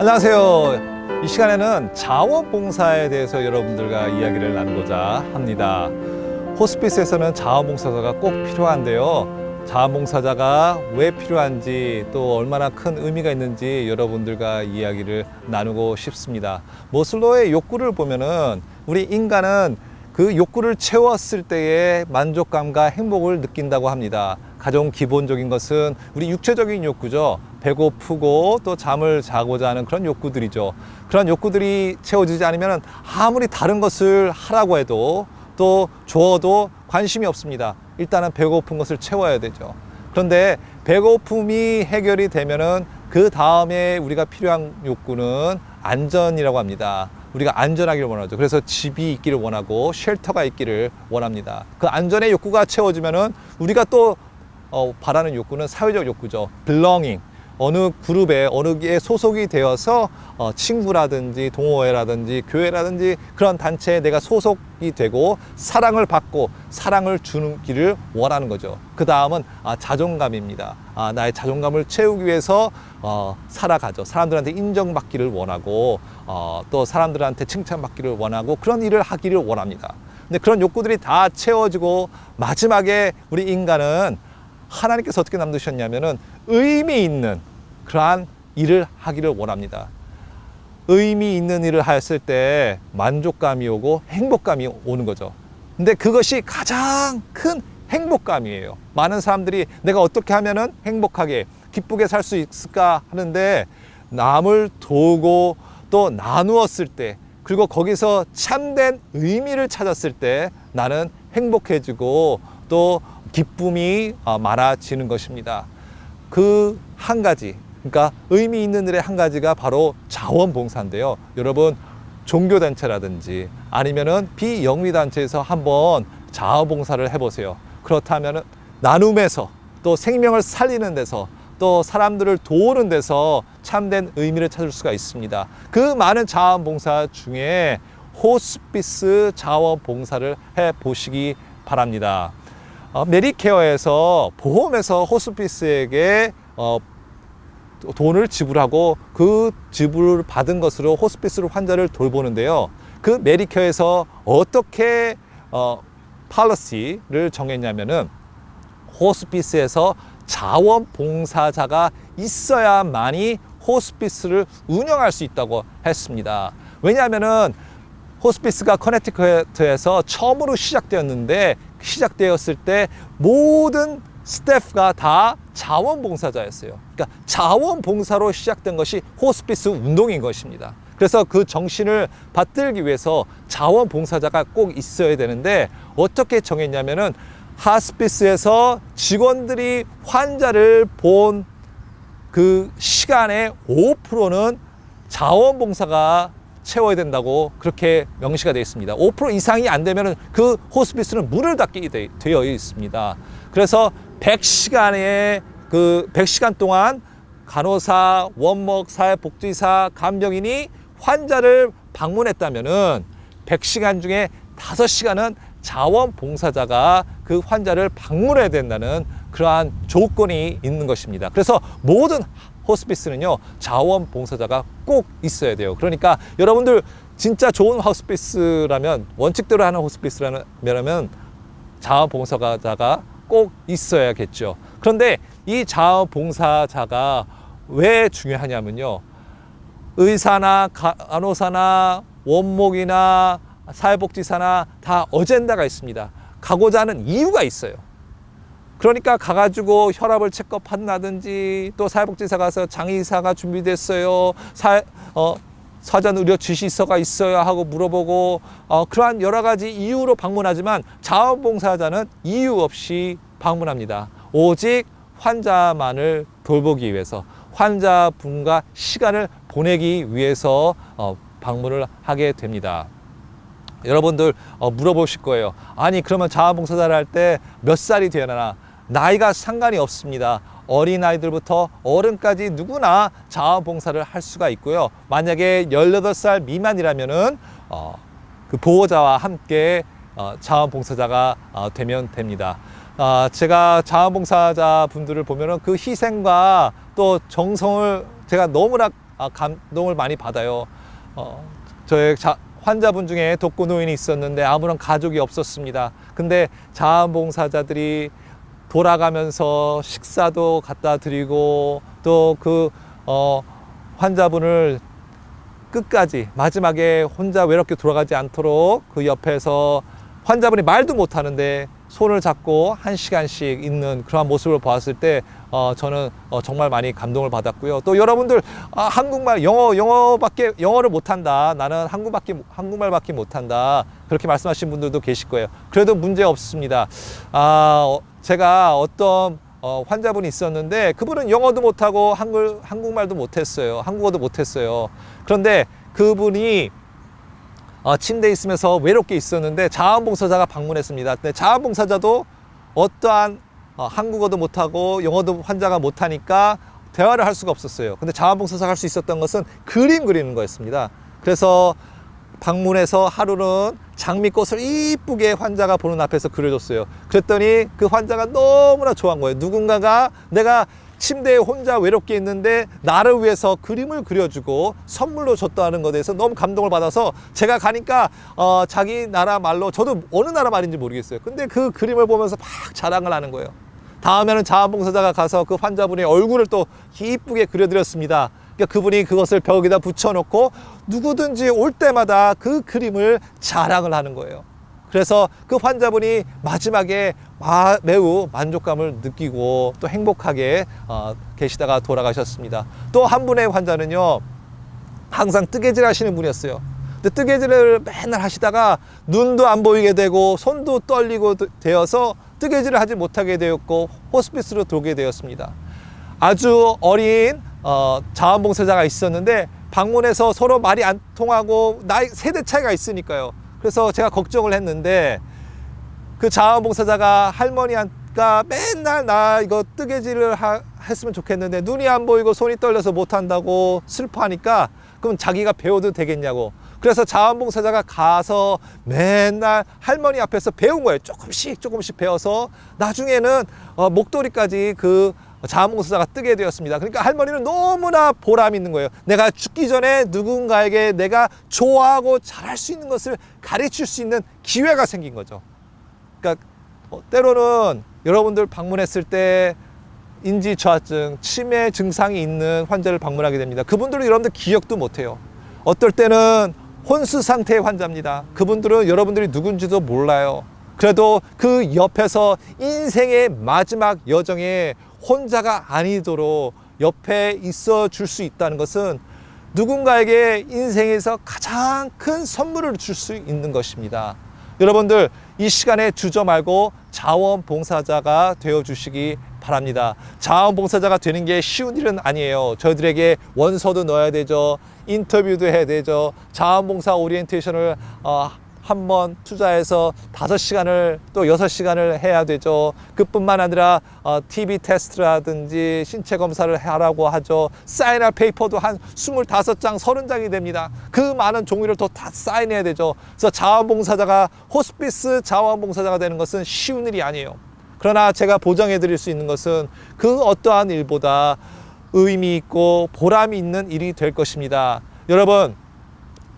안녕하세요. 이 시간에는 자원봉사에 대해서 여러분들과 이야기를 나누고자 합니다. 호스피스에서는 자원봉사자가 꼭 필요한데요. 자원봉사자가 왜 필요한지 또 얼마나 큰 의미가 있는지 여러분들과 이야기를 나누고 싶습니다. 모슬로의 욕구를 보면은 우리 인간은 그 욕구를 채웠을 때의 만족감과 행복을 느낀다고 합니다. 가장 기본적인 것은 우리 육체적인 욕구죠. 배고프고 또 잠을 자고자 하는 그런 욕구들이죠. 그런 욕구들이 채워지지 않으면 아무리 다른 것을 하라고 해도 또 줘도 관심이 없습니다. 일단은 배고픈 것을 채워야 되죠. 그런데 배고픔이 해결이 되면은 그 다음에 우리가 필요한 욕구는 안전이라고 합니다. 우리가 안전하기를 원하죠. 그래서 집이 있기를 원하고 쉘터가 있기를 원합니다. 그 안전의 욕구가 채워지면은 우리가 또 바라는 욕구는 사회적 욕구죠. belonging. 어느 그룹에 어느 게 소속이 되어서 친구라든지 동호회라든지 교회라든지 그런 단체에 내가 소속이 되고 사랑을 받고 사랑을 주는 길을 원하는 거죠. 그 다음은 자존감입니다. 나의 자존감을 채우기 위해서 살아가죠. 사람들한테 인정받기를 원하고 또 사람들한테 칭찬받기를 원하고 그런 일을 하기를 원합니다. 근데 그런 욕구들이 다 채워지고 마지막에 우리 인간은 하나님께서 어떻게 만드셨냐면은 의미 있는 그러한 일을 하기를 원합니다. 의미 있는 일을 했을 때 만족감이 오고 행복감이 오는 거죠. 근데 그것이 가장 큰 행복감이에요. 많은 사람들이 내가 어떻게 하면은 행복하게 기쁘게 살 수 있을까 하는데 남을 도우고 또 나누었을 때 그리고 거기서 참된 의미를 찾았을 때 나는 행복해지고 또 기쁨이 많아지는 것입니다. 그 한 가지, 그러니까 의미 있는 일의 한 가지가 바로 자원봉사인데요. 여러분 종교단체라든지 아니면은 비영리단체에서 한번 자원봉사를 해보세요. 그렇다면은 나눔에서 또 생명을 살리는 데서 또 사람들을 도우는 데서 참된 의미를 찾을 수가 있습니다. 그 많은 자원봉사 중에 호스피스 자원봉사를 해보시기 바랍니다. 메디케어에서 보험에서 호스피스에게 돈을 지불하고 그 지불을 받은 것으로 호스피스로 환자를 돌보는데요. 그 메디케어에서 어떻게 팔러시를 정했냐면은 호스피스에서 자원봉사자가 있어야만이 호스피스를 운영할 수 있다고 했습니다. 왜냐하면은 호스피스가 커네티컷에서 처음으로 시작되었는데 시작되었을 때 모든 스태프가 다 자원봉사자였어요. 그러니까 자원봉사로 시작된 것이 호스피스 운동인 것입니다. 그래서 그 정신을 받들기 위해서 자원봉사자가 꼭 있어야 되는데 어떻게 정했냐면은 하스피스에서 직원들이 환자를 본 그 시간의 5%는 자원봉사가 채워야 된다고 그렇게 명시가 되어 있습니다. 5% 이상이 안 되면 그 호스피스는 문을 닫게 되어 있습니다. 그래서 100시간에 그 100시간 동안 간호사, 원목, 사회복지사, 간병인이 환자를 방문했다면은 100시간 중에 5시간은 자원봉사자가 그 환자를 방문해야 된다는 그러한 조건이 있는 것입니다. 그래서 모든 호스피스는요, 자원봉사자가 꼭 있어야 돼요. 그러니까 여러분들 진짜 좋은 호스피스라면, 원칙대로 하는 호스피스라면 자원봉사자가 꼭 있어야겠죠. 그런데 이 자원봉사자가 왜 중요하냐면요, 의사나 간호사나 원목이나 사회복지사나 다 어젠다가 있습니다. 가고자 하는 이유가 있어요. 그러니까 가가지고 혈압을 체크업한다든지 또 사회복지사 가서 장의사가 준비됐어요. 사전 의료 지시서가 있어야 하고 물어보고 그러한 여러 가지 이유로 방문하지만 자원봉사자는 이유 없이 방문합니다. 오직 환자만을 돌보기 위해서 환자분과 시간을 보내기 위해서 방문을 하게 됩니다. 여러분들 물어보실 거예요. 아니 그러면 자원봉사자를 할 때 몇 살이 되어야 하나? 나이가 상관이 없습니다. 어린아이들부터 어른까지 누구나 자원봉사를 할 수가 있고요. 만약에 18살 미만이라면은 그 보호자와 함께 자원봉사자가 되면 됩니다. 제가 자원봉사자 분들을 보면은 그 희생과 또 정성을 제가 너무나 감동을 많이 받아요. 저의 환자분 중에 독거노인이 있었는데 아무런 가족이 없었습니다. 근데 자원봉사자들이 돌아가면서 식사도 갖다 드리고 또 그 환자분을 끝까지 마지막에 혼자 외롭게 돌아가지 않도록 그 옆에서 환자분이 말도 못하는데 손을 잡고 1시간씩 있는 그러한 모습을 보았을 때 저는 정말 많이 감동을 받았고요. 또 여러분들 한국말 영어를 못한다, 나는 한국말밖에 못한다, 그렇게 말씀하신 분들도 계실 거예요. 그래도 문제 없습니다. 제가 어떤 환자분이 있었는데 그분은 영어도 못하고 한국말도 못했어요. 한국어도 못했어요. 그런데 그분이 침대에 있으면서 외롭게 있었는데 자원봉사자가 방문했습니다. 근데 자원봉사자도 어떠한 한국어도 못하고 영어도 환자가 못하니까 대화를 할 수가 없었어요. 근데 자원봉사자가 할 수 있었던 것은 그림 그리는 거였습니다. 그래서 방문해서 하루는 장미꽃을 이쁘게 환자가 보는 앞에서 그려줬어요. 그랬더니 그 환자가 너무나 좋아한 거예요. 누군가가 내가 침대에 혼자 외롭게 있는데 나를 위해서 그림을 그려주고 선물로 줬다는 것에 대해서 너무 감동을 받아서 제가 가니까 자기 나라 말로, 저도 어느 나라 말인지 모르겠어요. 근데 그 그림을 보면서 막 자랑을 하는 거예요. 다음에는 자원봉사자가 가서 그 환자분의 얼굴을 또 이쁘게 그려드렸습니다. 그러니까 그분이 그것을 벽에다 붙여놓고 누구든지 올 때마다 그 그림을 자랑을 하는 거예요. 그래서 그 환자분이 마지막에 매우 만족감을 느끼고 또 행복하게 계시다가 돌아가셨습니다. 또 한 분의 환자는요, 항상 뜨개질 하시는 분이었어요. 근데 뜨개질을 맨날 하시다가 눈도 안 보이게 되고 손도 떨리고 되어서 뜨개질을 하지 못하게 되었고 호스피스로 들어오게 되었습니다. 아주 어린 자원봉사자가 있었는데 방문해서 서로 말이 안 통하고 세대 차이가 있으니까요. 그래서 제가 걱정을 했는데 그 자원봉사자가 할머니가 맨날 나 이거 뜨개질을 했으면 좋겠는데 눈이 안 보이고 손이 떨려서 못한다고 슬퍼하니까 그럼 자기가 배워도 되겠냐고. 그래서 자원봉사자가 가서 맨날 할머니 앞에서 배운 거예요. 조금씩 배워서 나중에는 목도리까지 그 자원봉사자가 뜨게 되었습니다. 그러니까 할머니는 너무나 보람 있는 거예요. 내가 죽기 전에 누군가에게 내가 좋아하고 잘할 수 있는 것을 가르칠 수 있는 기회가 생긴 거죠. 그러니까 때로는 여러분들 방문했을 때 인지저하증, 치매 증상이 있는 환자를 방문하게 됩니다. 그분들은 여러분들 기억도 못해요. 어떨 때는 혼수 상태의 환자입니다. 그분들은 여러분들이 누군지도 몰라요. 그래도 그 옆에서 인생의 마지막 여정에 혼자가 아니도록 옆에 있어 줄 수 있다는 것은 누군가에게 인생에서 가장 큰 선물을 줄 수 있는 것입니다. 여러분들 이 시간에 주저 말고 자원봉사자가 되어 주시기 바랍니다. 자원봉사자가 되는 게 쉬운 일은 아니에요. 저희들에게 원서도 넣어야 되죠. 인터뷰도 해야 되죠. 자원봉사 오리엔테이션을 한번 투자해서 5시간을 또 6시간을 해야 되죠. 그뿐만 아니라 TB 테스트라든지 신체 검사를 하라고 하죠. 사인할 페이퍼도 한 25장, 30장이 됩니다. 그 많은 종이를 또 다 사인해야 되죠. 그래서 자원봉사자가, 호스피스 자원봉사자가 되는 것은 쉬운 일이 아니에요. 그러나 제가 보장해 드릴 수 있는 것은 그 어떠한 일보다 의미 있고 보람이 있는 일이 될 것입니다. 여러분,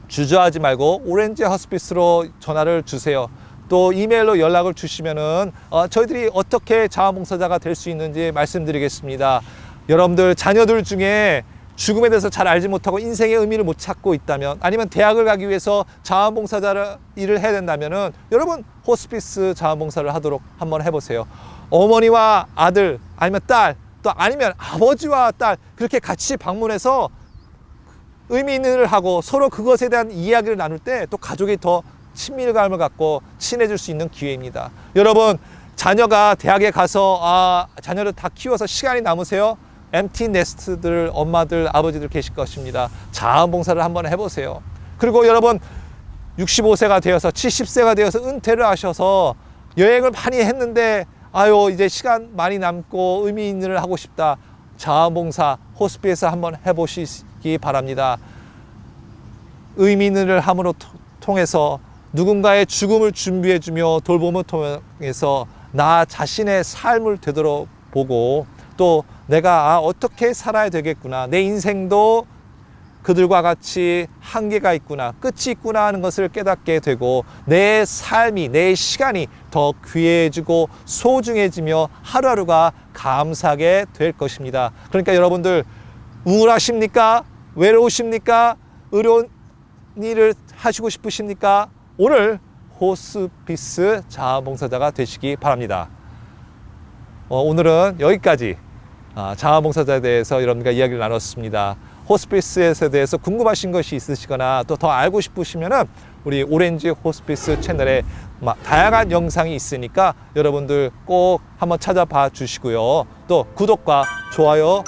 주저하지 말고 오렌지 호스피스로 전화를 주세요. 또 이메일로 연락을 주시면은 저희들이 어떻게 자원봉사자가 될 수 있는지 말씀드리겠습니다. 여러분들 자녀들 중에 죽음에 대해서 잘 알지 못하고 인생의 의미를 못 찾고 있다면, 아니면 대학을 가기 위해서 자원봉사자 일을 해야 된다면은 여러분 호스피스 자원봉사를 하도록 한번 해보세요. 어머니와 아들, 아니면 딸, 또 아니면 아버지와 딸, 그렇게 같이 방문해서 의미 있는 일을 하고 서로 그것에 대한 이야기를 나눌 때 또 가족이 더 친밀감을 갖고 친해질 수 있는 기회입니다. 여러분, 자녀가 대학에 가서 자녀를 다 키워서 시간이 남으세요? 엠티 네스트들, 엄마들, 아버지들 계실 것입니다. 자원봉사를 한번 해보세요. 그리고 여러분 65세가 되어서 70세가 되어서 은퇴를 하셔서 여행을 많이 했는데 이제 시간 많이 남고 의미 있는 일을 하고 싶다. 자원봉사 호스피스 한번 해보시기 바랍니다. 의미 있는 일을 함으로 통해서 누군가의 죽음을 준비해주며 돌봄을 통해서 나 자신의 삶을 되돌아보고 또 내가 어떻게 살아야 되겠구나, 내 인생도 그들과 같이 한계가 있구나, 끝이 있구나 하는 것을 깨닫게 되고 내 삶이, 내 시간이 더 귀해지고 소중해지며 하루하루가 감사하게 될 것입니다. 그러니까 여러분들 우울하십니까? 외로우십니까? 어려운 일을 하시고 싶으십니까? 오늘 호스피스 자원봉사자가 되시기 바랍니다. 오늘은 여기까지 자원봉사자에 대해서 여러분과 이야기를 나눴습니다. 호스피스에 대해서 궁금하신 것이 있으시거나 또 더 알고 싶으시면은 우리 오렌지 호스피스 채널에 다양한 영상이 있으니까 여러분들 꼭 한번 찾아봐 주시고요. 또 구독과 좋아요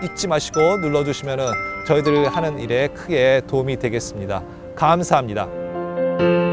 잊지 마시고 눌러주시면은 저희들이 하는 일에 크게 도움이 되겠습니다. 감사합니다.